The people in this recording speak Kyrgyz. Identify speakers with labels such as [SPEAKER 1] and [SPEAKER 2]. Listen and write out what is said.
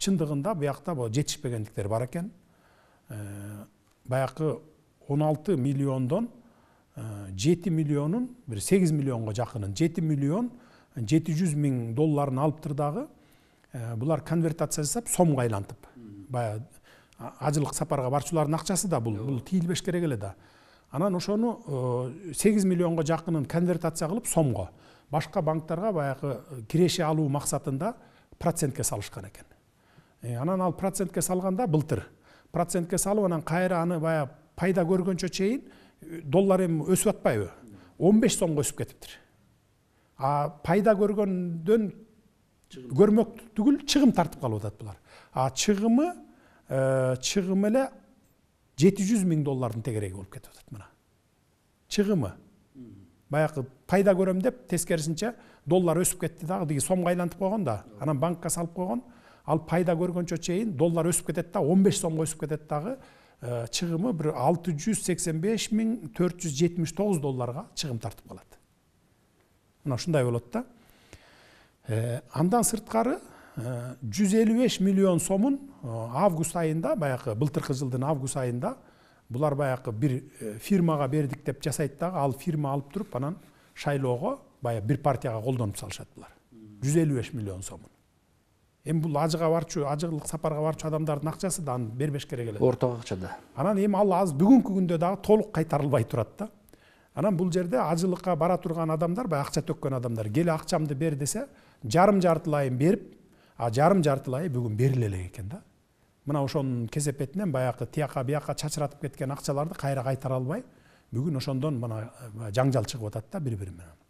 [SPEAKER 1] чындыгында буякта жетишпегендиктер бар экен. Баягы 16 миллиондон 7 миллионун, bir 8 миллионго жакынын 7 миллион 700 миң долларын алыптыр дагы. Булар конвертация жасап сомго айлантып. Баягы ажылык сапарга барчулардын акчасы да бул тийилбеш керек эле да. Анан ошону 8 миллионго жакынын конвертация кылып сомго, башка банктарга баягы киреше алуу максатында процентке салышкан экен. Анан ал процентке салганда былтыр процентке салып, анан кайра аны баягы пайда көргөнчө чейин доллар эми өсүп атпайбы? 15 сомго өсүп кетиптир. Пайда көргөндөн көрмөк түгүл чыгым тартып калып атат булар. Чыгымы эле 700 миң доллардын тегереги болуп кетип атат мына. Чыгымы. Баягы пайда көрөм деп тескерисинче доллар өсүп кетти дагы, диги сомго айлантып койгон да, анан банкка салып койгон. Ал пайда көргөнчө чейин доллар өсүп кетет да, 15 сомго өсүп кетет дагы. Чыгымы bir 685.479 долларга чыгым тартып калат. Мына ушундай болот да. Андан сырткары 155 миллион сомун август айында, баягы былтыркы жылдын август айында булар баягы бир фирмага бердик деп жасайт дагы, ал фирма алып туруп анан шайлоого баягы бир партияга колдонуп салышат булар. 155 миллион сомун. Эми бул ажыга барчу, ажыгылык сапарга барчу адамдардын акчасы да аны бербеш керек эле.
[SPEAKER 2] Орток акча да.
[SPEAKER 1] Анан эми ал аз бүгүнкү күндө дагы толук кайтарылбай турат да. Анан бул жерде ажылыкка бара турган адамдар, баягы акча төккөн адамдар, келе акчамды бер десе, жарым-жартылайын берип, жарым-жартылайы бүгүн бериле элек экен да. Мына ошонун кесепетинен баягы тияка бияка чачыратып кеткен акчаларды кайра кайтара албай, бүгүн ошондон мына жаңжал чыгып атат да бири-бири менен.